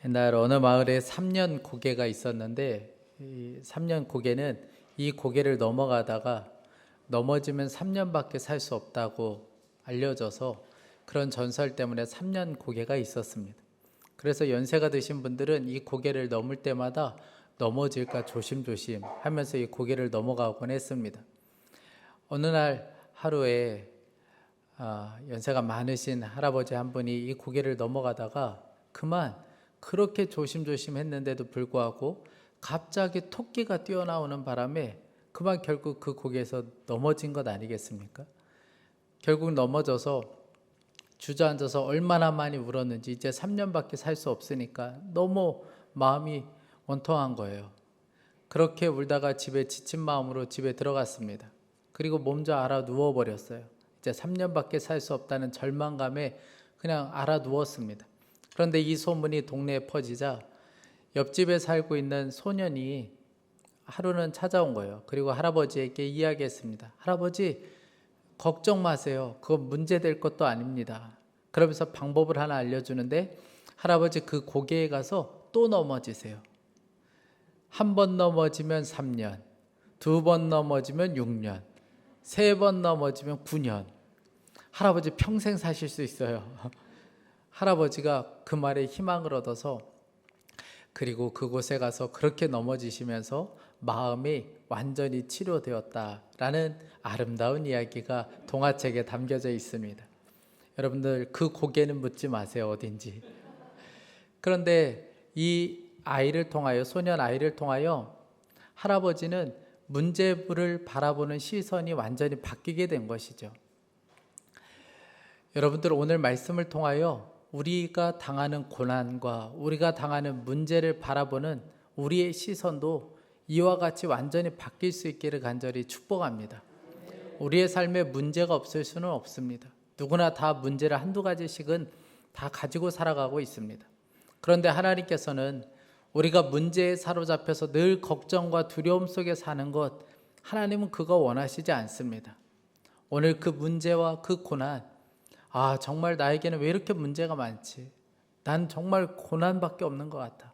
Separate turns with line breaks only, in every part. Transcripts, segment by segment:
옛날 어느 마을에 3년 고개가 있었는데 이 3년 고개는 이 고개를 넘어가다가 넘어지면 3년밖에 살 수 없다고 알려져서 그런 전설 때문에 3년 고개가 있었습니다. 그래서 연세가 드신 분들은 이 고개를 넘을 때마다 넘어질까 조심조심 하면서 이 고개를 넘어가곤 했습니다. 어느 날 하루에 연세가 많으신 할아버지 한 분이 이 고개를 넘어가다가 그만 그렇게 조심조심 했는데도 불구하고 갑자기 토끼가 뛰어나오는 바람에 그만 결국 그 고개에서 넘어진 것 아니겠습니까? 결국 넘어져서 주저앉아서 얼마나 많이 울었는지 이제 3년밖에 살 수 없으니까 너무 마음이 원통한 거예요. 그렇게 울다가 집에 지친 마음으로 집에 들어갔습니다. 그리고 몸져 알아 누워버렸어요. 이제 3년밖에 살 수 없다는 절망감에 그냥 알아 누웠습니다. 그런데 이 소문이 동네에 퍼지자 옆집에 살고 있는 소년이 하루는 찾아온 거예요. 그리고 할아버지에게 이야기했습니다. 할아버지, 걱정 마세요. 그거 문제될 것도 아닙니다. 그러면서 방법을 하나 알려주는데, 할아버지 그 고개에 가서 또 넘어지세요. 한 번 넘어지면 3년, 2번 넘어지면 6년, 3번 넘어지면 9년. 할아버지 평생 사실 수 있어요. 할아버지가 그 말에 희망을 얻어서 그리고 그곳에 가서 그렇게 넘어지시면서 마음이 완전히 치료되었다라는 아름다운 이야기가 동화책에 담겨져 있습니다. 여러분들 그 고개는 묻지 마세요, 어딘지. 그런데 이 아이를 통하여, 소년 아이를 통하여 할아버지는 문제를 바라보는 시선이 완전히 바뀌게 된 것이죠. 여러분들 오늘 말씀을 통하여 우리가 당하는 고난과 우리가 당하는 문제를 바라보는 우리의 시선도 이와 같이 완전히 바뀔 수 있기를 간절히 축복합니다. 우리의 삶에 문제가 없을 수는 없습니다. 누구나 다 문제를 한두 가지씩은 다 가지고 살아가고 있습니다. 그런데 하나님께서는 우리가 문제에 사로잡혀서 늘 걱정과 두려움 속에 사는 것, 하나님은 그거 원하시지 않습니다. 오늘 그 문제와 그 고난, 정말 나에게는 왜 이렇게 문제가 많지? 난 정말 고난밖에 없는 것 같아.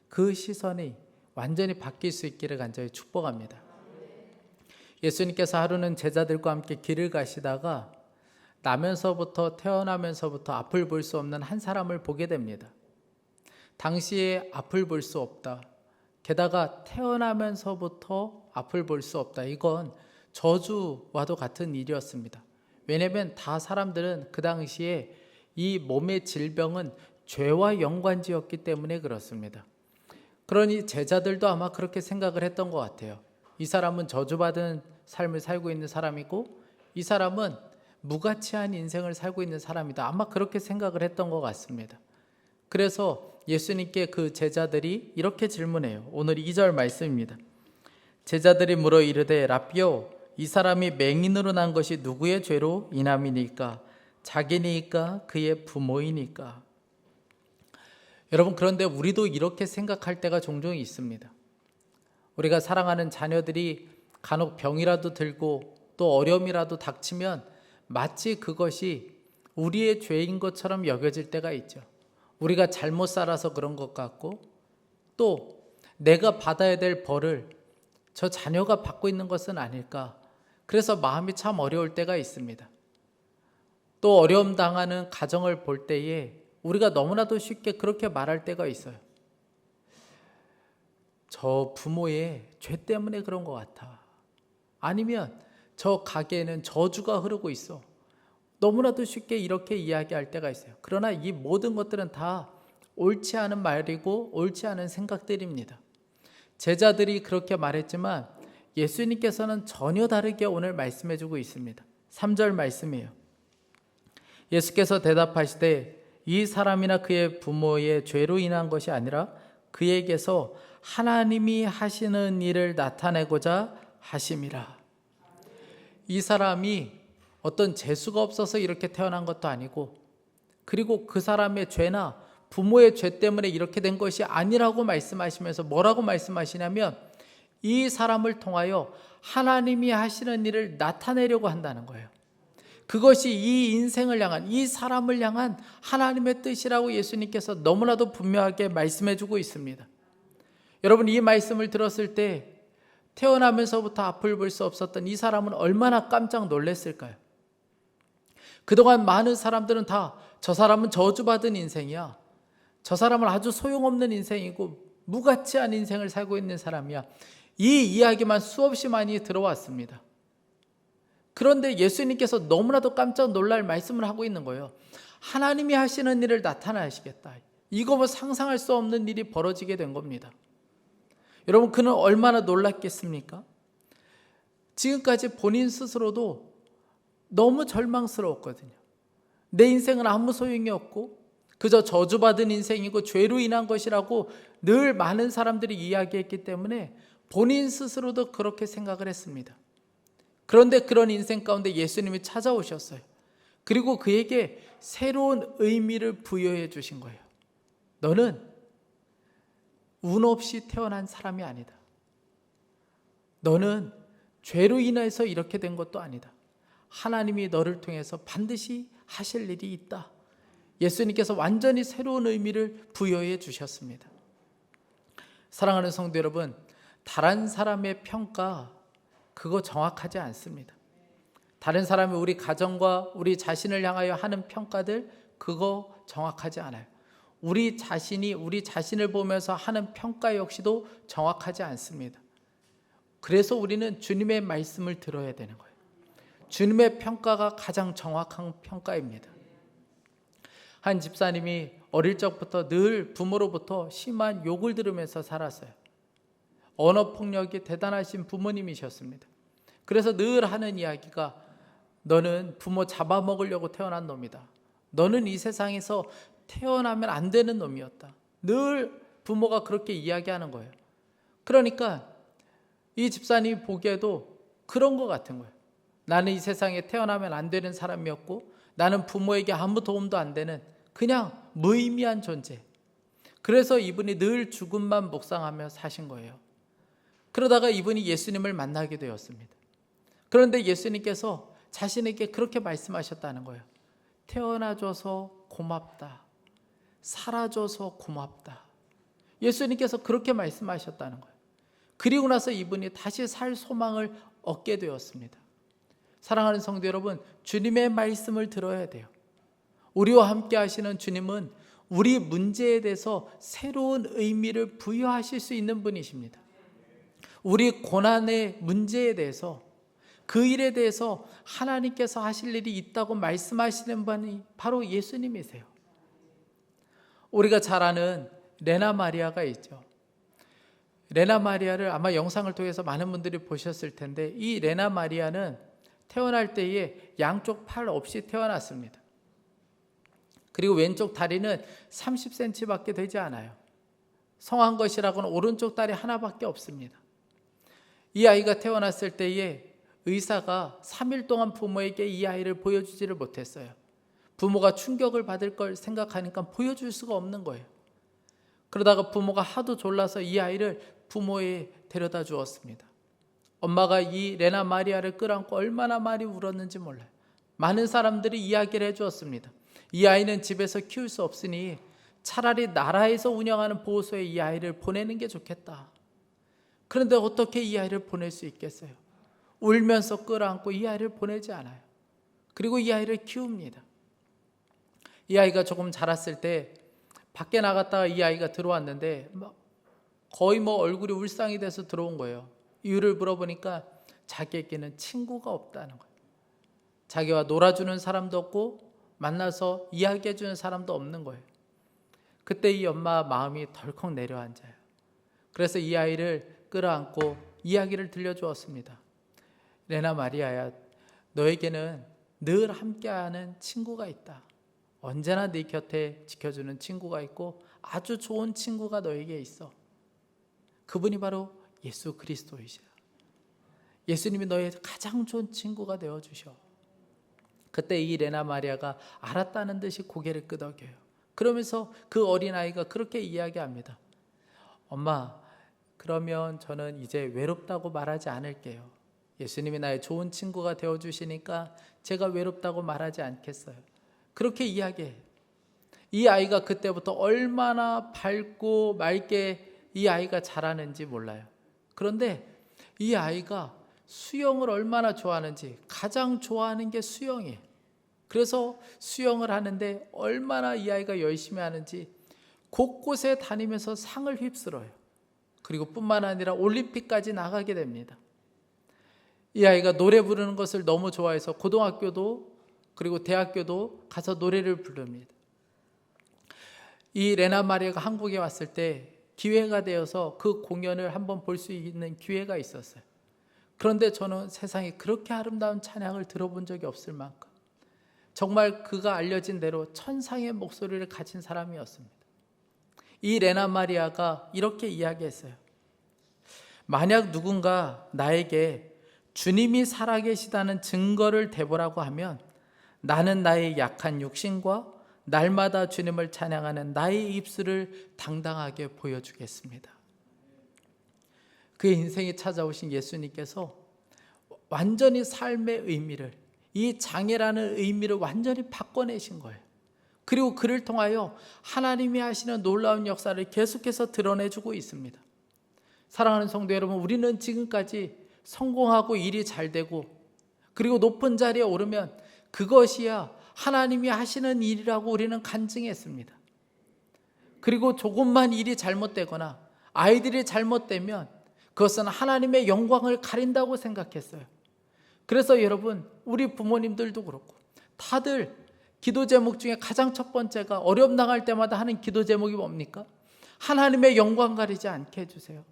그 시선이 완전히 바뀔 수 있기를 간절히 축복합니다. 예수님께서 하루는 제자들과 함께 길을 가시다가 태어나면서부터 앞을 볼 수 없는 한 사람을 보게 됩니다. 당시에 앞을 볼 수 없다. 게다가 태어나면서부터 앞을 볼 수 없다. 이건 저주와도 같은 일이었습니다. 왜냐하면 다 사람들은 그 당시에 이 몸의 질병은 죄와 연관지었기 때문에 그렇습니다. 그러니 제자들도 아마 그렇게 생각을 했던 것 같아요. 이 사람은 저주받은 삶을 살고 있는 사람이고 이 사람은 무가치한 인생을 살고 있는 사람이다. 아마 그렇게 생각을 했던 것 같습니다. 그래서 예수님께 그 제자들이 이렇게 질문해요. 오늘 2절 말씀입니다. 제자들이 물어 이르되 라삐요, 이 사람이 맹인으로 난 것이 누구의 죄로 인함이니까? 자기니까 그의 부모이니까? 여러분, 그런데 우리도 이렇게 생각할 때가 종종 있습니다. 우리가 사랑하는 자녀들이 간혹 병이라도 들고 또 어려움이라도 닥치면 마치 그것이 우리의 죄인 것처럼 여겨질 때가 있죠. 우리가 잘못 살아서 그런 것 같고 또 내가 받아야 될 벌을 저 자녀가 받고 있는 것은 아닐까. 그래서 마음이 참 어려울 때가 있습니다. 또 어려움 당하는 가정을 볼 때에 우리가 너무나도 쉽게 그렇게 말할 때가 있어요. 저 부모의 죄 때문에 그런 것 같아. 아니면 저 가게에는 저주가 흐르고 있어. 너무나도 쉽게 이렇게 이야기할 때가 있어요. 그러나 이 모든 것들은 다 옳지 않은 말이고 옳지 않은 생각들입니다. 제자들이 그렇게 말했지만 예수님께서는 전혀 다르게 오늘 말씀해주고 있습니다. 3절 말씀이에요. 예수께서 대답하시되 이 사람이나 그의 부모의 죄로 인한 것이 아니라 그에게서 하나님이 하시는 일을 나타내고자 하심이라. 이 사람이 어떤 재수가 없어서 이렇게 태어난 것도 아니고 그리고 그 사람의 죄나 부모의 죄 때문에 이렇게 된 것이 아니라고 말씀하시면서 뭐라고 말씀하시냐면 이 사람을 통하여 하나님이 하시는 일을 나타내려고 한다는 거예요. 그것이 이 인생을 향한, 이 사람을 향한 하나님의 뜻이라고 예수님께서 너무나도 분명하게 말씀해 주고 있습니다. 여러분, 이 말씀을 들었을 때 태어나면서부터 앞을 볼 수 없었던 이 사람은 얼마나 깜짝 놀랐을까요? 그동안 많은 사람들은 다 저 사람은 저주받은 인생이야, 저 사람은 아주 소용없는 인생이고 무가치한 인생을 살고 있는 사람이야, 이 이야기만 수없이 많이 들어왔습니다. 그런데 예수님께서 너무나도 깜짝 놀랄 말씀을 하고 있는 거예요. 하나님이 하시는 일을 나타내시겠다. 이거 뭐 상상할 수 없는 일이 벌어지게 된 겁니다. 여러분, 그는 얼마나 놀랐겠습니까? 지금까지 본인 스스로도 너무 절망스러웠거든요. 내 인생은 아무 소용이 없고 그저 저주받은 인생이고 죄로 인한 것이라고 늘 많은 사람들이 이야기했기 때문에 본인 스스로도 그렇게 생각을 했습니다. 그런데 그런 인생 가운데 예수님이 찾아오셨어요. 그리고 그에게 새로운 의미를 부여해 주신 거예요. 너는 운 없이 태어난 사람이 아니다. 너는 죄로 인해서 이렇게 된 것도 아니다. 하나님이 너를 통해서 반드시 하실 일이 있다. 예수님께서 완전히 새로운 의미를 부여해 주셨습니다. 사랑하는 성도 여러분, 다른 사람의 평가 그거 정확하지 않습니다. 다른 사람이 우리 가정과 우리 자신을 향하여 하는 평가들 그거 정확하지 않아요. 우리 자신이 우리 자신을 보면서 하는 평가 역시도 정확하지 않습니다. 그래서 우리는 주님의 말씀을 들어야 되는 거예요. 주님의 평가가 가장 정확한 평가입니다. 한 집사님이 어릴 적부터 늘 부모로부터 심한 욕을 들으면서 살았어요. 언어폭력이 대단하신 부모님이셨습니다. 그래서 늘 하는 이야기가 너는 부모 잡아먹으려고 태어난 놈이다. 너는 이 세상에서 태어나면 안 되는 놈이었다. 늘 부모가 그렇게 이야기하는 거예요. 그러니까 이 집사님이 보기에도 그런 것 같은 거예요. 나는 이 세상에 태어나면 안 되는 사람이었고 나는 부모에게 아무 도움도 안 되는 그냥 무의미한 존재. 그래서 이분이 늘 죽음만 묵상하며 사신 거예요. 그러다가 이분이 예수님을 만나게 되었습니다. 그런데 예수님께서 자신에게 그렇게 말씀하셨다는 거예요. 태어나줘서 고맙다. 살아줘서 고맙다. 예수님께서 그렇게 말씀하셨다는 거예요. 그리고 나서 이분이 다시 살 소망을 얻게 되었습니다. 사랑하는 성도 여러분, 주님의 말씀을 들어야 돼요. 우리와 함께 하시는 주님은 우리 문제에 대해서 새로운 의미를 부여하실 수 있는 분이십니다. 우리 고난의 문제에 대해서, 그 일에 대해서 하나님께서 하실 일이 있다고 말씀하시는 분이 바로 예수님이세요. 우리가 잘 아는 레나 마리아가 있죠. 레나 마리아를 아마 영상을 통해서 많은 분들이 보셨을 텐데, 이 레나 마리아는 태어날 때에 양쪽 팔 없이 태어났습니다. 그리고 왼쪽 다리는 30cm밖에 되지 않아요. 성한 것이라고는 오른쪽 다리 하나밖에 없습니다. 이 아이가 태어났을 때에 의사가 3일 동안 부모에게 이 아이를 보여주지를 못했어요. 부모가 충격을 받을 걸 생각하니까 보여줄 수가 없는 거예요. 그러다가 부모가 하도 졸라서 이 아이를 부모에 데려다 주었습니다. 엄마가 이 레나 마리아를 끌어안고 얼마나 많이 울었는지 몰라요. 많은 사람들이 이야기를 해주었습니다. 이 아이는 집에서 키울 수 없으니 차라리 나라에서 운영하는 보호소에 이 아이를 보내는 게 좋겠다. 그런데 어떻게 이 아이를 보낼 수 있겠어요? 울면서 끌어안고 이 아이를 보내지 않아요. 그리고 이 아이를 키웁니다. 이 아이가 조금 자랐을 때 밖에 나갔다가 이 아이가 들어왔는데 거의 얼굴이 울상이 돼서 들어온 거예요. 이유를 물어보니까 자기에게는 친구가 없다는 거예요. 자기와 놀아주는 사람도 없고 만나서 이야기해주는 사람도 없는 거예요. 그때 이 엄마 마음이 덜컥 내려앉아요. 그래서 이 아이를 끌어안고 이야기를 들려주었습니다. 레나 마리아야, 너에게는 늘 함께하는 친구가 있다. 언제나 네 곁에 지켜주는 친구가 있고 아주 좋은 친구가 너에게 있어. 그분이 바로 예수 그리스도이시다. 예수님이 너의 가장 좋은 친구가 되어주셔. 그때 이 레나 마리아가 알았다는 듯이 고개를 끄덕여요. 그러면서 그 어린아이가 그렇게 이야기합니다. 엄마, 그러면 저는 이제 외롭다고 말하지 않을게요. 예수님이 나의 좋은 친구가 되어주시니까 제가 외롭다고 말하지 않겠어요. 그렇게 이야기해요. 이 아이가 그때부터 얼마나 밝고 맑게 이 아이가 자라는지 몰라요. 그런데 이 아이가 수영을 얼마나 좋아하는지, 가장 좋아하는 게 수영이에요. 그래서 수영을 하는데 얼마나 이 아이가 열심히 하는지 곳곳에 다니면서 상을 휩쓸어요. 그리고 뿐만 아니라 올림픽까지 나가게 됩니다. 이 아이가 노래 부르는 것을 너무 좋아해서 고등학교도 그리고 대학교도 가서 노래를 부릅니다. 이 레나 마리아가 한국에 왔을 때 기회가 되어서 그 공연을 한번 볼 수 있는 기회가 있었어요. 그런데 저는 세상에 그렇게 아름다운 찬양을 들어본 적이 없을 만큼 정말 그가 알려진 대로 천상의 목소리를 가진 사람이었습니다. 이 레나 마리아가 이렇게 이야기했어요. 만약 누군가 나에게 주님이 살아계시다는 증거를 대보라고 하면 나는 나의 약한 육신과 날마다 주님을 찬양하는 나의 입술을 당당하게 보여주겠습니다. 그의 인생에 찾아오신 예수님께서 완전히 삶의 의미를, 이 장애라는 의미를 완전히 바꿔내신 거예요. 그리고 그를 통하여 하나님이 하시는 놀라운 역사를 계속해서 드러내주고 있습니다. 사랑하는 성도 여러분, 우리는 지금까지 성공하고 일이 잘 되고 그리고 높은 자리에 오르면 그것이야 하나님이 하시는 일이라고 우리는 간증했습니다. 그리고 조금만 일이 잘못되거나 아이들이 잘못되면 그것은 하나님의 영광을 가린다고 생각했어요. 그래서 여러분, 우리 부모님들도 그렇고 다들 기도 제목 중에 가장 첫 번째가 어려움 당할 때마다 하는 기도 제목이 뭡니까? 하나님의 영광 가리지 않게 해주세요.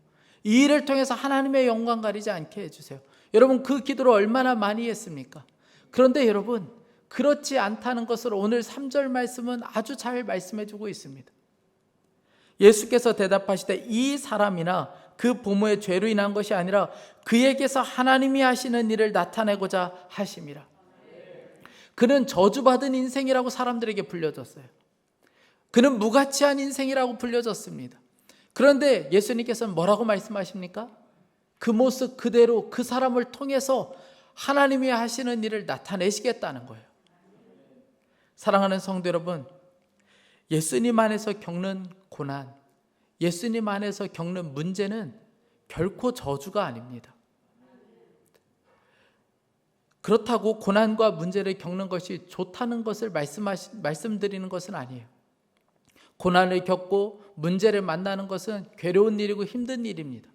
이 일을 통해서 하나님의 영광 가리지 않게 해주세요. 여러분, 그 기도를 얼마나 많이 했습니까? 그런데 여러분, 그렇지 않다는 것을 오늘 3절 말씀은 아주 잘 말씀해주고 있습니다. 예수께서 대답하시되 이 사람이나 그 부모의 죄로 인한 것이 아니라 그에게서 하나님이 하시는 일을 나타내고자 하심이라. 그는 저주받은 인생이라고 사람들에게 불려졌어요. 그는 무가치한 인생이라고 불려졌습니다. 그런데 예수님께서는 뭐라고 말씀하십니까? 그 모습 그대로 그 사람을 통해서 하나님이 하시는 일을 나타내시겠다는 거예요. 사랑하는 성도 여러분, 예수님 안에서 겪는 고난, 예수님 안에서 겪는 문제는 결코 저주가 아닙니다. 그렇다고 고난과 문제를 겪는 것이 좋다는 것을 말씀드리는 것은 아니에요. 고난을 겪고 문제를 만나는 것은 괴로운 일이고 힘든 일입니다.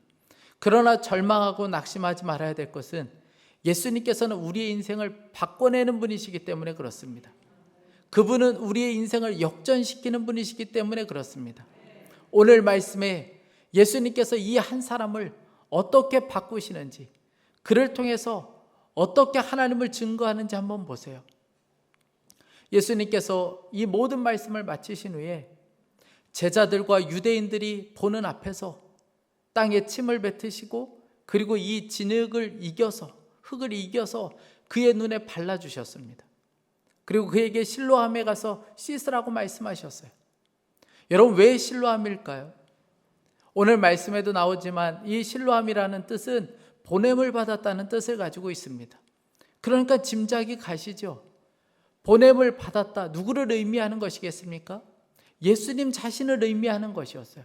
그러나 절망하고 낙심하지 말아야 될 것은 예수님께서는 우리의 인생을 바꿔내는 분이시기 때문에 그렇습니다. 그분은 우리의 인생을 역전시키는 분이시기 때문에 그렇습니다. 오늘 말씀에 예수님께서 이 한 사람을 어떻게 바꾸시는지, 그를 통해서 어떻게 하나님을 증거하는지 한번 보세요. 예수님께서 이 모든 말씀을 마치신 후에 제자들과 유대인들이 보는 앞에서 땅에 침을 뱉으시고 그리고 이 진흙을 이겨서, 흙을 이겨서 그의 눈에 발라주셨습니다. 그리고 그에게 실로암에 가서 씻으라고 말씀하셨어요. 여러분, 왜 실로암일까요? 오늘 말씀에도 나오지만 이 실로암이라는 뜻은 보냄을 받았다는 뜻을 가지고 있습니다. 그러니까 짐작이 가시죠? 보냄을 받았다, 누구를 의미하는 것이겠습니까? 예수님 자신을 의미하는 것이었어요.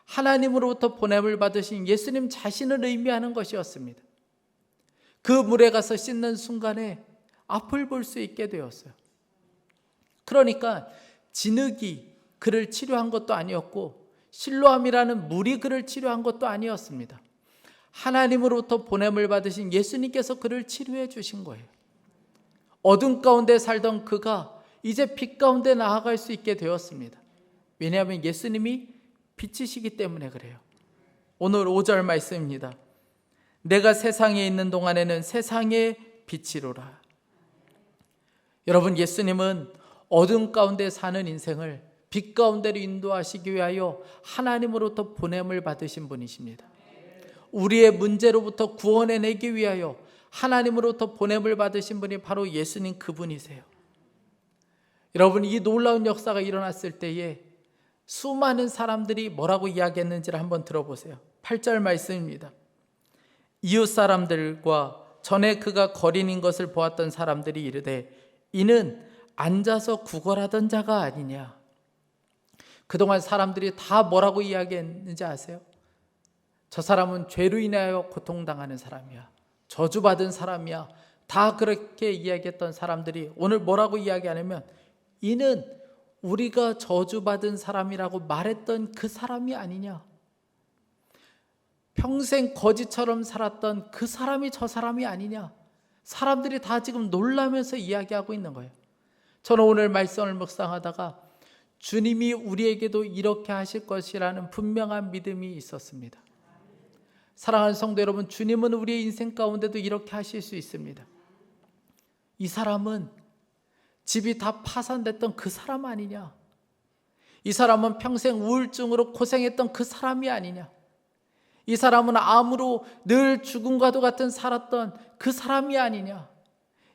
하나님으로부터 보냄을 받으신 예수님 자신을 의미하는 것이었습니다. 그 물에 가서 씻는 순간에 앞을 볼 수 있게 되었어요. 그러니까 진흙이 그를 치료한 것도 아니었고 실로암이라는 물이 그를 치료한 것도 아니었습니다. 하나님으로부터 보냄을 받으신 예수님께서 그를 치료해 주신 거예요. 어둠 가운데 살던 그가 이제 빛 가운데 나아갈 수 있게 되었습니다. 왜냐하면 예수님이 빛이시기 때문에 그래요. 오늘 5절 말씀입니다. 내가 세상에 있는 동안에는 세상의 빛이로라. 여러분, 예수님은 어둠 가운데 사는 인생을 빛 가운데로 인도하시기 위하여 하나님으로부터 보냄을 받으신 분이십니다. 우리의 문제로부터 구원해내기 위하여 하나님으로부터 보냄을 받으신 분이 바로 예수님 그분이세요. 여러분, 이 놀라운 역사가 일어났을 때에 수많은 사람들이 뭐라고 이야기했는지를 한번 들어보세요. 8절 말씀입니다. 이웃 사람들과 전에 그가 거린인 것을 보았던 사람들이 이르되 이는 앉아서 구걸하던 자가 아니냐. 그동안 사람들이 다 뭐라고 이야기했는지 아세요? 저 사람은 죄로 인하여 고통당하는 사람이야, 저주받은 사람이야, 다 그렇게 이야기했던 사람들이 오늘 뭐라고 이야기하냐면 이는 우리가 저주받은 사람이라고 말했던 그 사람이 아니냐. 평생 거지처럼 살았던 그 사람이 저 사람이 아니냐. 사람들이 다 지금 놀라면서 이야기하고 있는 거예요. 저는 오늘 말씀을 묵상하다가 주님이 우리에게도 이렇게 하실 것이라는 분명한 믿음이 있었습니다. 사랑하는 성도 여러분, 주님은 우리의 인생 가운데도 이렇게 하실 수 있습니다. 이 사람은 집이 다 파산됐던 그 사람 아니냐. 이 사람은 평생 우울증으로 고생했던 그 사람이 아니냐. 이 사람은 암으로 늘 죽음과도 같은 살았던 그 사람이 아니냐.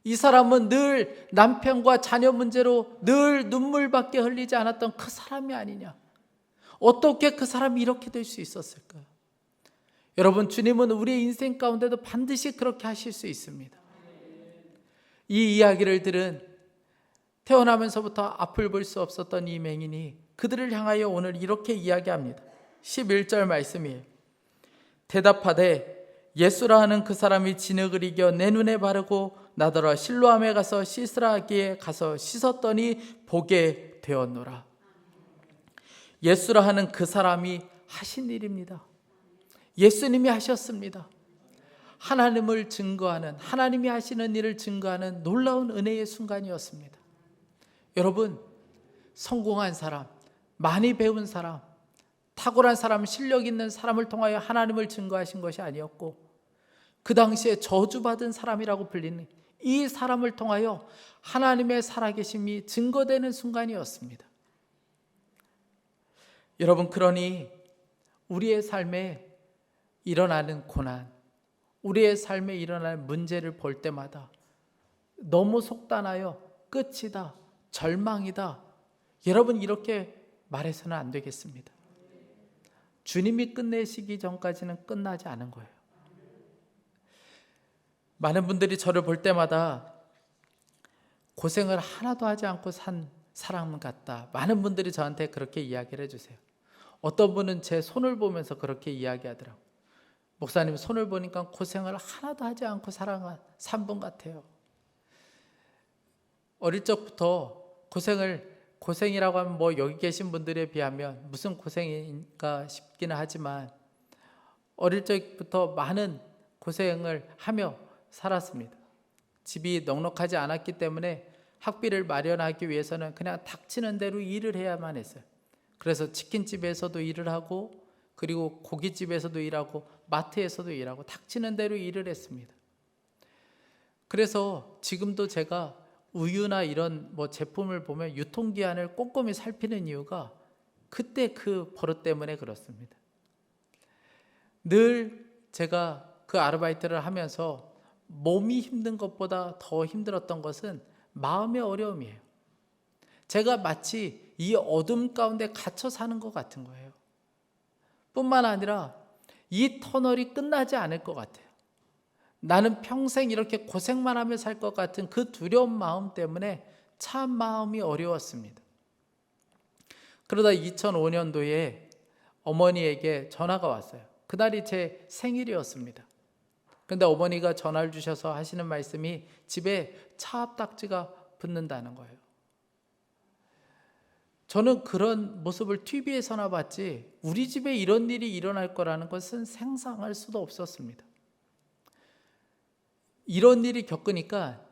이 사람은 늘 남편과 자녀 문제로 늘 눈물밖에 흘리지 않았던 그 사람이 아니냐. 어떻게 그 사람이 이렇게 될 수 있었을까요? 여러분, 주님은 우리의 인생 가운데도 반드시 그렇게 하실 수 있습니다. 이 이야기를 들은 태어나면서부터 앞을 볼 수 없었던 이 맹인이 그들을 향하여 오늘 이렇게 이야기합니다. 11절 말씀이에요. 대답하되 예수라 하는 그 사람이 진흙을 이겨 내 눈에 바르고 나더러 실로암에 가서 씻으라 하기에 가서 씻었더니 보게 되었노라. 예수라 하는 그 사람이 하신 일입니다. 예수님이 하셨습니다. 하나님을 증거하는, 하나님이 하시는 일을 증거하는 놀라운 은혜의 순간이었습니다. 여러분, 성공한 사람, 많이 배운 사람, 탁월한 사람, 실력 있는 사람을 통하여 하나님을 증거하신 것이 아니었고 그 당시에 저주받은 사람이라고 불리는 이 사람을 통하여 하나님의 살아계심이 증거되는 순간이었습니다. 여러분, 그러니 우리의 삶에 일어나는 고난, 우리의 삶에 일어나는 문제를 볼 때마다 너무 속단하여 끝이다, 절망이다, 여러분 이렇게 말해서는 안 되겠습니다. 주님이 끝내시기 전까지는 끝나지 않은 거예요. 많은 분들이 저를 볼 때마다 고생을 하나도 하지 않고 산 사람 같다, 많은 분들이 저한테 그렇게 이야기를 해주세요. 어떤 분은 제 손을 보면서 그렇게 이야기하더라고요. 목사님 손을 보니까 고생을 하나도 하지 않고 산 분 같아요. 어릴 적부터 고생이라고 하면 뭐 여기 계신 분들에 비하면 무슨 고생인가 싶기는 하지만 어릴 적부터 많은 고생을 하며 살았습니다. 집이 넉넉하지 않았기 때문에 학비를 마련하기 위해서는 그냥 닥치는 대로 일을 해야만 했어요. 그래서 치킨집에서도 일을 하고 그리고 고깃집에서도 일하고 마트에서도 일하고 닥치는 대로 일을 했습니다. 그래서 지금도 제가 우유나 이런 뭐 제품을 보면 유통기한을 꼼꼼히 살피는 이유가 그때 그 버릇 때문에 그렇습니다. 늘 제가 그 아르바이트를 하면서 몸이 힘든 것보다 더 힘들었던 것은 마음의 어려움이에요. 제가 마치 이 어둠 가운데 갇혀 사는 것 같은 거예요. 뿐만 아니라 이 터널이 끝나지 않을 것 같아요. 나는 평생 이렇게 고생만 하며 살 것 같은 그 두려운 마음 때문에 참 마음이 어려웠습니다. 그러다 2005년도에 어머니에게 전화가 왔어요. 그날이 제 생일이었습니다. 그런데 어머니가 전화를 주셔서 하시는 말씀이 집에 차압딱지가 붙는다는 거예요. 저는 그런 모습을 TV에서나 봤지 우리 집에 이런 일이 일어날 거라는 것은 상상할 수도 없었습니다. 이런 일이 겪으니까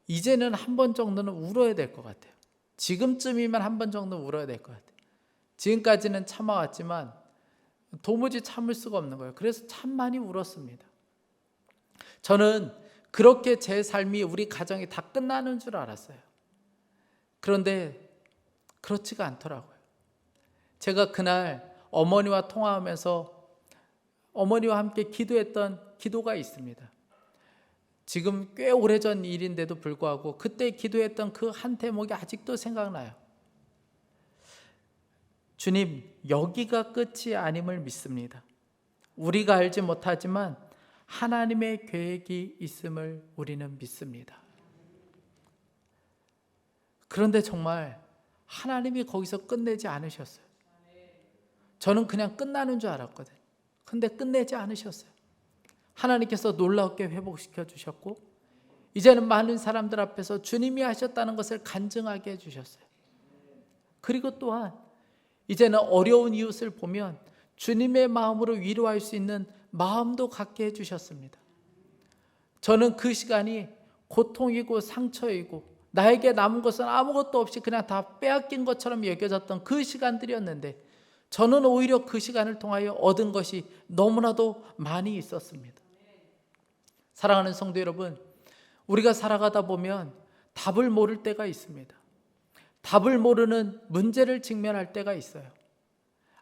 이제는 한 번 정도는 울어야 될 것 같아요. 지금쯤이면 한 번 정도는 울어야 될 것 같아요. 지금까지는 참아왔지만 도무지 참을 수가 없는 거예요. 그래서 참 많이 울었습니다. 저는 그렇게 제 삶이, 우리 가정이 다 끝나는 줄 알았어요. 그런데 그렇지가 않더라고요. 제가 그날 어머니와 통화하면서 어머니와 함께 기도했던 기도가 있습니다. 지금 꽤 오래전 일인데도 불구하고 그때 기도했던 그 한 대목이 아직도 생각나요. 주님, 여기가 끝이 아님을 믿습니다. 우리가 알지 못하지만 하나님의 계획이 있음을 우리는 믿습니다. 그런데 정말 하나님이 거기서 끝내지 않으셨어요. 저는 그냥 끝나는 줄 알았거든요. 근데 끝내지 않으셨어요. 하나님께서 놀랍게 회복시켜 주셨고, 이제는 많은 사람들 앞에서 주님이 하셨다는 것을 간증하게 해주셨어요. 그리고 또한 이제는 어려운 이웃을 보면 주님의 마음으로 위로할 수 있는 마음도 갖게 해주셨습니다. 저는 그 시간이 고통이고 상처이고 나에게 남은 것은 아무것도 없이 그냥 다 빼앗긴 것처럼 여겨졌던 그 시간들이었는데, 저는 오히려 그 시간을 통하여 얻은 것이 너무나도 많이 있었습니다. 사랑하는 성도 여러분, 우리가 살아가다 보면 답을 모를 때가 있습니다. 답을 모르는 문제를 직면할 때가 있어요.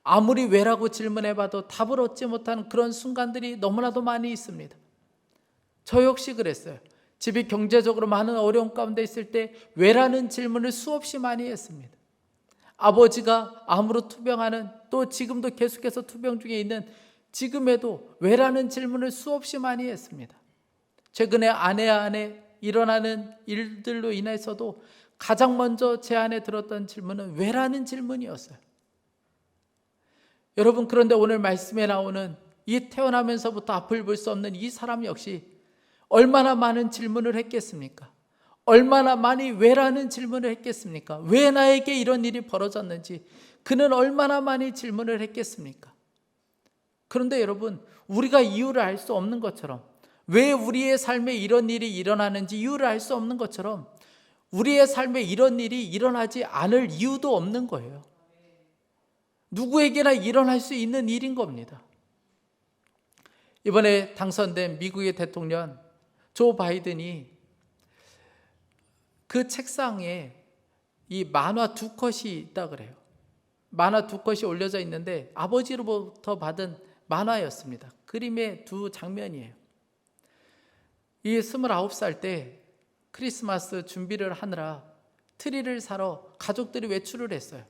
아무리 왜라고 질문해봐도 답을 얻지 못하는 그런 순간들이 너무나도 많이 있습니다. 저 역시 그랬어요. 집이 경제적으로 많은 어려움 가운데 있을 때 왜라는 질문을 수없이 많이 했습니다. 아버지가 암으로 투병하는, 또 지금도 계속해서 투병 중에 있는 지금에도 왜라는 질문을 수없이 많이 했습니다. 최근에 아내 안에 일어나는 일들로 인해서도 가장 먼저 제 안에 들었던 질문은 왜라는 질문이었어요. 여러분, 그런데 오늘 말씀에 나오는 이 태어나면서부터 앞을 볼 수 없는 이 사람 역시 얼마나 많은 질문을 했겠습니까? 얼마나 많이 왜라는 질문을 했겠습니까? 왜 나에게 이런 일이 벌어졌는지 그는 얼마나 많이 질문을 했겠습니까? 그런데 여러분, 우리가 이유를 알 수 없는 것처럼, 왜 우리의 삶에 이런 일이 일어나는지 이유를 알 수 없는 것처럼, 우리의 삶에 이런 일이 일어나지 않을 이유도 없는 거예요. 누구에게나 일어날 수 있는 일인 겁니다. 이번에 당선된 미국의 대통령 조 바이든이 그 책상에 이 만화 2컷이 있다 그래요. 만화 2컷이 올려져 있는데 아버지로부터 받은 만화였습니다. 그림의 두 장면이에요. 이 29살 때 크리스마스 준비를 하느라 트리를 사러 가족들이 외출을 했어요.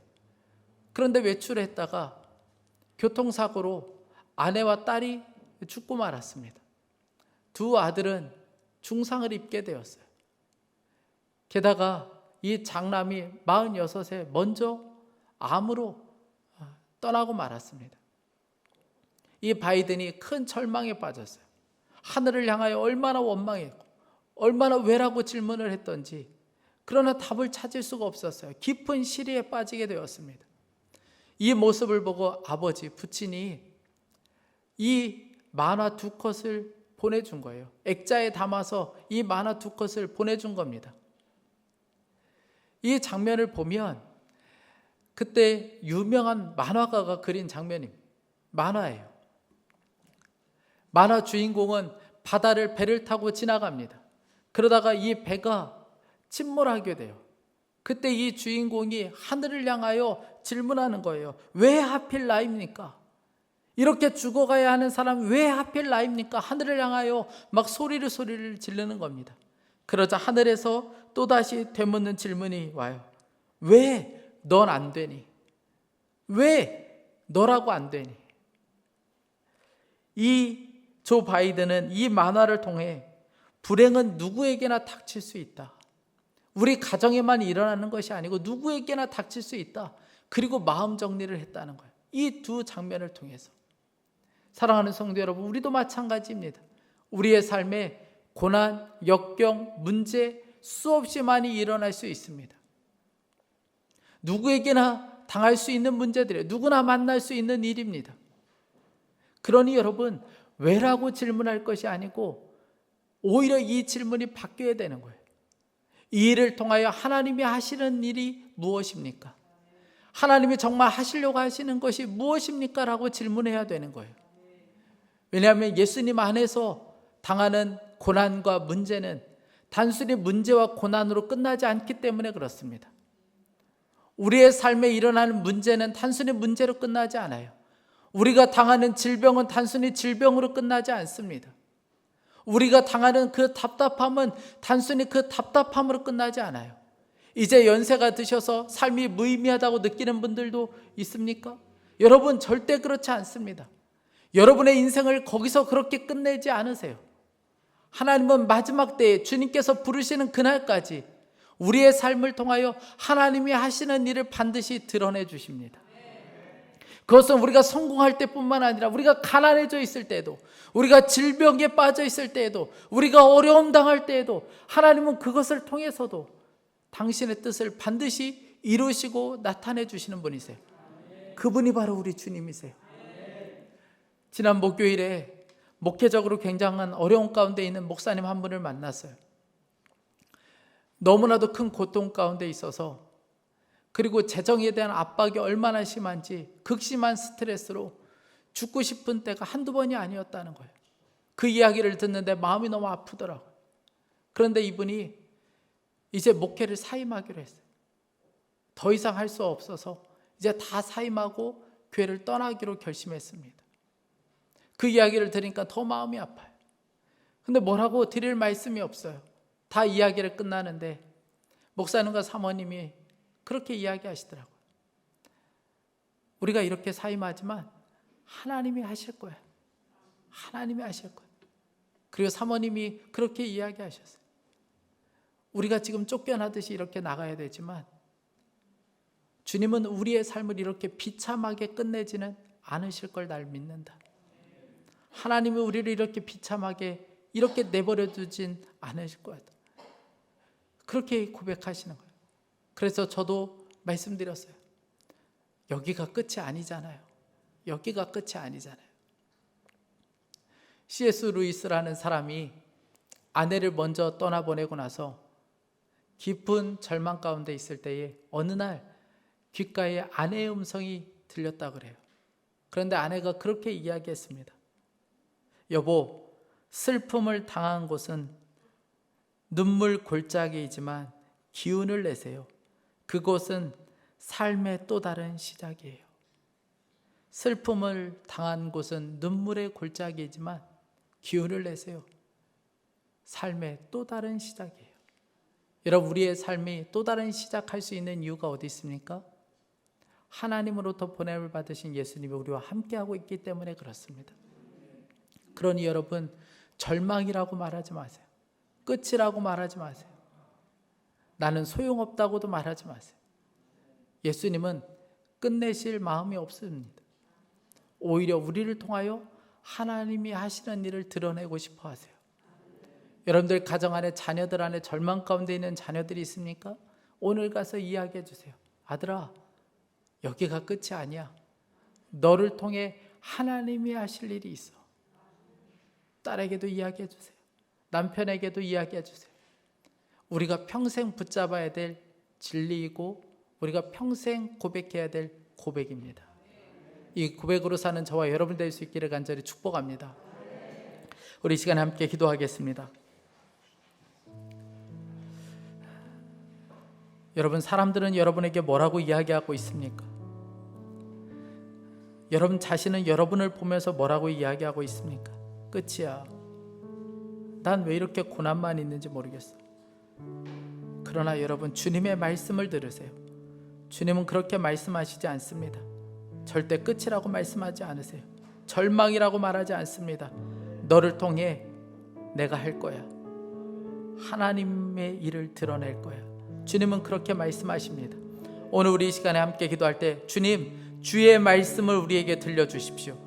그런데 외출했다가 교통사고로 아내와 딸이 죽고 말았습니다. 두 아들은 중상을 입게 되었어요. 게다가 이 장남이 46세 먼저 암으로 떠나고 말았습니다. 이 바이든이 큰 절망에 빠졌어요. 하늘을 향하여 얼마나 원망했고 얼마나 왜라고 질문을 했던지, 그러나 답을 찾을 수가 없었어요. 깊은 시리에 빠지게 되었습니다. 이 모습을 보고 아버지, 부친이 이 만화 2컷을 보내준 거예요. 액자에 담아서 이 만화 2컷을 보내준 겁니다. 이 장면을 보면 그때 유명한 만화가가 그린 장면입니다. 만화예요. 만화 주인공은 바다를 배를 타고 지나갑니다. 그러다가 이 배가 침몰하게 돼요. 그때 이 주인공이 하늘을 향하여 질문하는 거예요. 왜 하필 나입니까? 이렇게 죽어가야 하는 사람 왜 하필 나입니까? 하늘을 향하여 막 소리를 지르는 겁니다. 그러자 하늘에서 또다시 되묻는 질문이 와요. 왜 넌 안 되니? 왜 너라고 안 되니? 이 조 바이든은 이 만화를 통해 불행은 누구에게나 닥칠 수 있다. 우리 가정에만 일어나는 것이 아니고 누구에게나 닥칠 수 있다. 그리고 마음 정리를 했다는 거예요. 이 두 장면을 통해서. 사랑하는 성도 여러분, 우리도 마찬가지입니다. 우리의 삶에 고난, 역경, 문제 수없이 많이 일어날 수 있습니다. 누구에게나 당할 수 있는 문제들이에요. 누구나 만날 수 있는 일입니다. 그러니 여러분, 왜라고 질문할 것이 아니고 오히려 이 질문이 바뀌어야 되는 거예요. 이 일을 통하여 하나님이 하시는 일이 무엇입니까? 하나님이 정말 하시려고 하시는 것이 무엇입니까? 라고 질문해야 되는 거예요. 왜냐하면 예수님 안에서 당하는 고난과 문제는 단순히 문제와 고난으로 끝나지 않기 때문에 그렇습니다. 우리의 삶에 일어나는 문제는 단순히 문제로 끝나지 않아요. 우리가 당하는 질병은 단순히 질병으로 끝나지 않습니다. 우리가 당하는 그 답답함은 단순히 그 답답함으로 끝나지 않아요. 이제 연세가 드셔서 삶이 무의미하다고 느끼는 분들도 있습니까? 여러분, 절대 그렇지 않습니다. 여러분의 인생을 거기서 그렇게 끝내지 않으세요. 하나님은 마지막 때에 주님께서 부르시는 그날까지 우리의 삶을 통하여 하나님이 하시는 일을 반드시 드러내 주십니다. 그것은 우리가 성공할 때뿐만 아니라 우리가 가난해져 있을 때도, 우리가 질병에 빠져 있을 때에도, 우리가 어려움 당할 때에도 하나님은 그것을 통해서도 당신의 뜻을 반드시 이루시고 나타내 주시는 분이세요. 그분이 바로 우리 주님이세요. 지난 목요일에 목회적으로 굉장한 어려움 가운데 있는 목사님 한 분을 만났어요. 너무나도 큰 고통 가운데 있어서, 그리고 재정에 대한 압박이 얼마나 심한지 극심한 스트레스로 죽고 싶은 때가 한두 번이 아니었다는 거예요. 그 이야기를 듣는데 마음이 너무 아프더라고요. 그런데 이분이 이제 목회를 사임하기로 했어요. 더 이상 할 수 없어서 이제 다 사임하고 교회를 떠나기로 결심했습니다. 그 이야기를 들으니까 더 마음이 아파요. 근데 뭐라고 드릴 말씀이 없어요. 다 이야기를 끝나는데 목사님과 사모님이 그렇게 이야기하시더라고요. 우리가 이렇게 사임하지만 하나님이 하실 거야. 하나님이 하실 거야. 그리고 사모님이 그렇게 이야기하셨어요. 우리가 지금 쫓겨나듯이 이렇게 나가야 되지만 주님은 우리의 삶을 이렇게 비참하게 끝내지는 않으실 걸 날 믿는다. 하나님이 우리를 이렇게 비참하게 이렇게 내버려 두진 않으실 거야. 그렇게 고백하시는 거예요. 그래서 저도 말씀드렸어요. 여기가 끝이 아니잖아요. 여기가 끝이 아니잖아요. C.S. 루이스라는 사람이 아내를 먼저 떠나보내고 나서 깊은 절망 가운데 있을 때에 어느 날 귓가에 아내의 음성이 들렸다 그래요. 그런데 아내가 그렇게 이야기했습니다. 여보, 슬픔을 당한 곳은 눈물 골짜기이지만 기운을 내세요. 그곳은 삶의 또 다른 시작이에요. 슬픔을 당한 곳은 눈물의 골짜기이지만 기운을 내세요. 삶의 또 다른 시작이에요. 여러분, 우리의 삶이 또 다른 시작할 수 있는 이유가 어디 있습니까? 하나님으로부터 보냄을 받으신 예수님이 우리와 함께하고 있기 때문에 그렇습니다. 그러니 여러분, 절망이라고 말하지 마세요. 끝이라고 말하지 마세요. 나는 소용없다고도 말하지 마세요. 예수님은 끝내실 마음이 없습니다. 오히려 우리를 통하여 하나님이 하시는 일을 드러내고 싶어 하세요. 여러분들 가정 안에, 자녀들 안에 절망 가운데 있는 자녀들이 있습니까? 오늘 가서 이야기해 주세요. 아들아, 여기가 끝이 아니야. 너를 통해 하나님이 하실 일이 있어. 딸에게도 이야기해 주세요. 남편에게도 이야기해 주세요. 우리가 평생 붙잡아야 될 진리이고 우리가 평생 고백해야 될 고백입니다. 이 고백으로 사는 저와 여러분 될 수 있기를 간절히 축복합니다. 우리 이 시간에 함께 기도하겠습니다. 여러분, 사람들은 여러분에게 뭐라고 이야기하고 있습니까? 여러분 자신은 여러분을 보면서 뭐라고 이야기하고 있습니까? 끝이야. 난 왜 이렇게 고난만 있는지 모르겠어. 그러나 여러분, 주님의 말씀을 들으세요. 주님은 그렇게 말씀하시지 않습니다. 절대 끝이라고 말씀하지 않으세요. 절망이라고 말하지 않습니다. 너를 통해 내가 할 거야. 하나님의 일을 드러낼 거야. 주님은 그렇게 말씀하십니다. 오늘 우리 이 시간에 함께 기도할 때 주님, 주의 말씀을 우리에게 들려주십시오.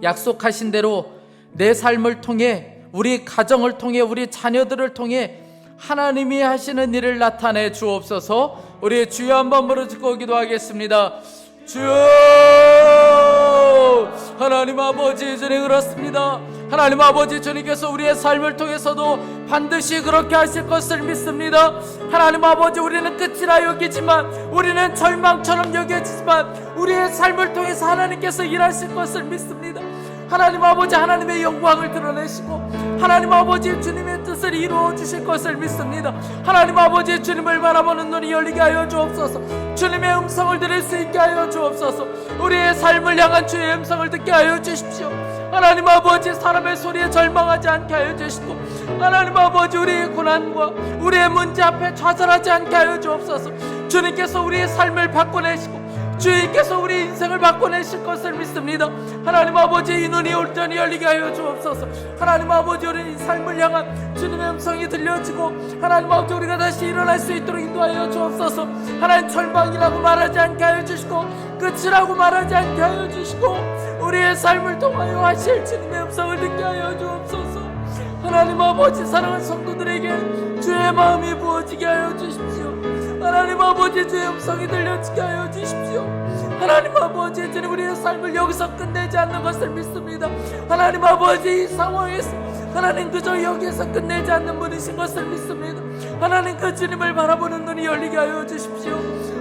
약속하신 대로 내 삶을 통해, 우리 가정을 통해, 우리 자녀들을 통해 하나님이 하시는 일을 나타내 주옵소서. 우리 주여 한번 부르짖고 기도하겠습니다. 주여, 하나님 아버지, 주님 그렇습니다. 하나님 아버지, 주님께서 우리의 삶을 통해서도 반드시 그렇게 하실 것을 믿습니다. 하나님 아버지, 우리는 끝이라 여기지만, 우리는 절망처럼 여겨지지만 우리의 삶을 통해서 하나님께서 일하실 것을 믿습니다. 하나님 아버지, 하나님의 영광을 드러내시고 하나님 아버지, 주님의 뜻을 이루어 주실 것을 믿습니다. 하나님 아버지, 주님을 바라보는 눈이 열리게 하여 주옵소서. 주님의 음성을 들을 수 있게 하여 주옵소서. 우리의 삶을 향한 주의 음성을 듣게 하여 주십시오. 하나님 아버지, 사람의 소리에 절망하지 않게 하여 주시고, 하나님 아버지, 우리의 고난과 우리의 문제 앞에 좌절하지 않게 하여 주옵소서. 주님께서 우리의 삶을 바꿔내시고 주님께서 우리 인생을 바꿔내실 것을 믿습니다. 하나님 아버지, 이 눈이 온전히 열리게 하여 주옵소서. 하나님 아버지, 우리 삶을 향한 주님의 음성이 들려지고 하나님 아버지, 우리가 다시 일어날 수 있도록 인도하여 주옵소서. 하나님, 절망이라고 말하지 않게 하여 주시고 끝이라고 말하지 않게 하여 주시고 우리의 삶을 통하여 하실 주님의 음성을 듣게 하여 주옵소서. 하나님 아버지, 사랑하는 성도들에게 주의 마음이 부어지게 하여 주십시오. 하나님 아버지, 주의 음성이 들려지게 하여 주십시오. 하나님 아버지, 주님, 우리의 삶을 여기서 끝내지 않는 것을 믿습니다. 하나님 아버지, 이 상황에서 하나님 그저 여기에서 끝내지 않는 분이신 것을 믿습니다. 하나님, 그 주님을 바라보는 눈이 열리게 하여 주십시오.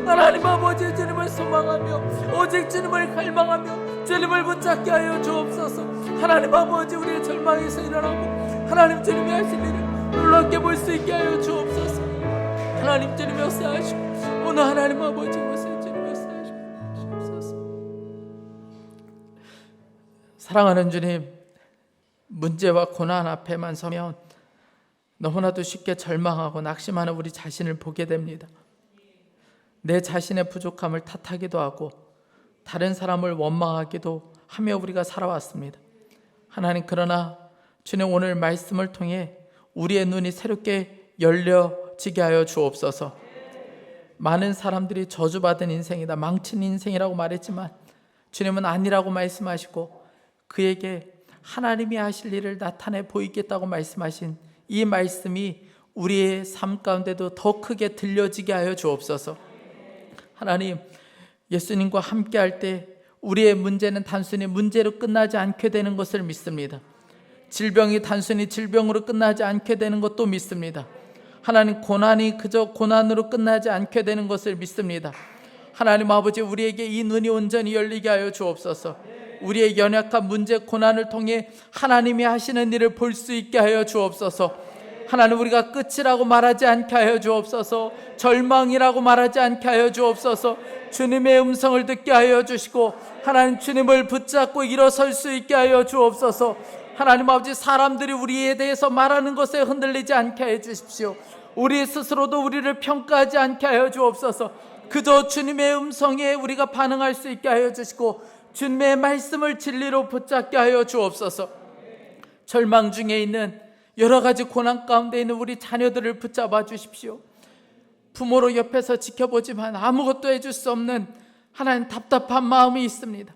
하나님 아버지, 주님을 소망하며 오직 주님을 갈망하며 주님을 붙잡게 하여 주옵소서. 하나님 아버지, 우리의 절망에서 일어나고 하나님 주님이 하실 일을 놀랍게 볼 수 있게 하여 주옵소서. 하나님 주님이 역사하시고 오늘 하나님 아버지 곳에 주님이 역사하시고 주옵소서. 사랑하는 주님, 문제와 고난 앞에만 서면 너무나도 쉽게 절망하고 낙심하는 우리 자신을 보게 됩니다. 내 자신의 부족함을 탓하기도 하고 다른 사람을 원망하기도 하며 우리가 살아왔습니다. 하나님, 그러나 주님, 오늘 말씀을 통해 우리의 눈이 새롭게 열려지게 하여 주옵소서. 많은 사람들이 저주받은 인생이다, 망친 인생이라고 말했지만 주님은 아니라고 말씀하시고 그에게 하나님이 하실 일을 나타내 보이겠다고 말씀하신 이 말씀이 우리의 삶 가운데도 더 크게 들려지게 하여 주옵소서. 하나님, 예수님과 함께 할 때 우리의 문제는 단순히 문제로 끝나지 않게 되는 것을 믿습니다. 질병이 단순히 질병으로 끝나지 않게 되는 것도 믿습니다. 하나님, 고난이 그저 고난으로 끝나지 않게 되는 것을 믿습니다. 하나님 아버지, 우리에게 이 눈이 온전히 열리게 하여 주옵소서. 우리의 연약한 문제, 고난을 통해 하나님이 하시는 일을 볼 수 있게 하여 주옵소서. 하나님, 우리가 끝이라고 말하지 않게 하여 주옵소서. 절망이라고 말하지 않게 하여 주옵소서. 주님의 음성을 듣게 하여 주시고 하나님, 주님을 붙잡고 일어설 수 있게 하여 주옵소서. 하나님 아버지, 사람들이 우리에 대해서 말하는 것에 흔들리지 않게 해 주십시오. 우리 스스로도 우리를 평가하지 않게 하여 주옵소서. 그저 주님의 음성에 우리가 반응할 수 있게 하여 주시고 주님의 말씀을 진리로 붙잡게 하여 주옵소서. 절망 중에 있는 여러 가지 고난 가운데 있는 우리 자녀들을 붙잡아 주십시오. 부모로 옆에서 지켜보지만 아무것도 해줄 수 없는 하나님, 답답한 마음이 있습니다.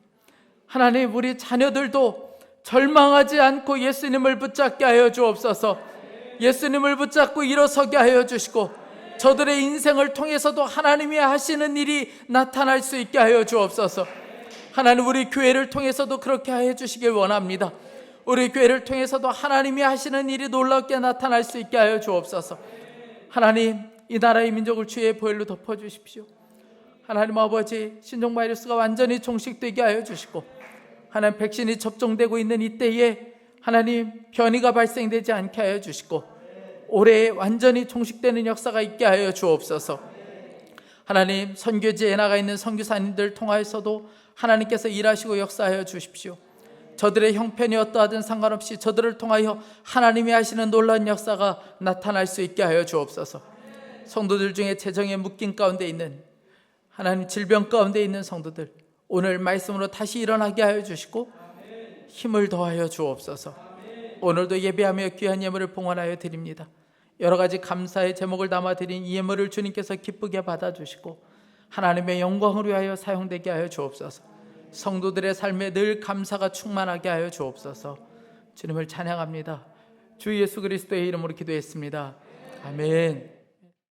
하나님, 우리 자녀들도 절망하지 않고 예수님을 붙잡게 하여 주옵소서. 예수님을 붙잡고 일어서게 하여 주시고 저들의 인생을 통해서도 하나님이 하시는 일이 나타날 수 있게 하여 주옵소서. 하나님, 우리 교회를 통해서도 그렇게 하여 주시길 원합니다. 우리 교회를 통해서도 하나님이 하시는 일이 놀랍게 나타날 수 있게 하여 주옵소서. 하나님, 이 나라의 민족을 주의 보혈로 덮어주십시오. 하나님 아버지, 신종 바이러스가 완전히 종식되게 하여 주시고 하나님, 백신이 접종되고 있는 이때에 하나님, 변이가 발생되지 않게 하여 주시고 올해 완전히 종식되는 역사가 있게 하여 주옵소서. 하나님, 선교지에 나가 있는 선교사님들 통하여서도 하나님께서 일하시고 역사하여 주십시오. 저들의 형편이 어떠하든 상관없이 저들을 통하여 하나님이 하시는 놀라운 역사가 나타날 수 있게 하여 주옵소서. 성도들 중에 재정에 묶인 가운데 있는 하나님, 질병 가운데 있는 성도들, 오늘 말씀으로 다시 일어나게 하여 주시고 힘을 더하여 주옵소서. 오늘도 예배하며 귀한 예물을 봉헌하여 드립니다. 여러 가지 감사의 제목을 담아 드린 이 예물을 주님께서 기쁘게 받아주시고 하나님의 영광을 위하여 사용되게 하여 주옵소서. 성도들의 삶에 늘 감사가 충만하게 하여 주옵소서. 주님을 찬양합니다. 주 예수 그리스도의 이름으로 기도했습니다. 아멘.